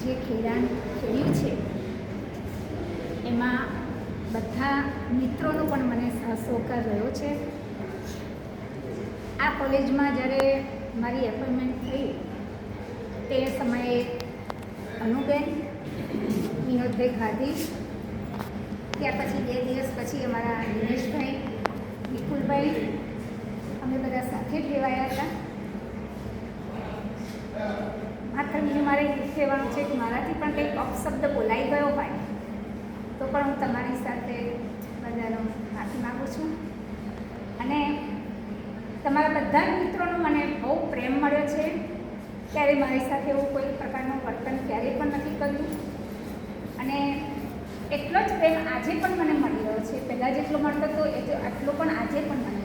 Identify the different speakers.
Speaker 1: જે ખેડાણ ખેડ્યું છે એમાં બધા મિત્રોનો પણ મને સહકાર રહ્યો છે. આ કોલેજમાં જ્યારે મારી એપોઇન્ટમેન્ટ થઈ તે સમયે અનુબેન, વિનોદભાઈ ગાંધી, ત્યાર પછી 2 દિવસ પછી અમારા દિનેશભાઈ, વિપુલભાઈ, અમે બધા સાથે જ લેવાયા હતા. માત્ર મારે એ કહેવાનું છે કે મારાથી પણ કંઈક અપશબ્દ બોલાઈ ગયો હોય તો પણ હું તમારી સાથે બધાનો માફી માગું છું. અને તમારા બધા જ મિત્રોનો મને બહુ પ્રેમ મળ્યો છે. ક્યારેય મારી સાથે એવું કોઈ પ્રકારનું વર્તન ક્યારેય પણ નથી કર્યું. અને એટલો જ પ્રેમ આજે પણ મને મળી રહ્યો છે. પહેલાં જેટલો મળતો હતો આટલો પણ આજે પણ મને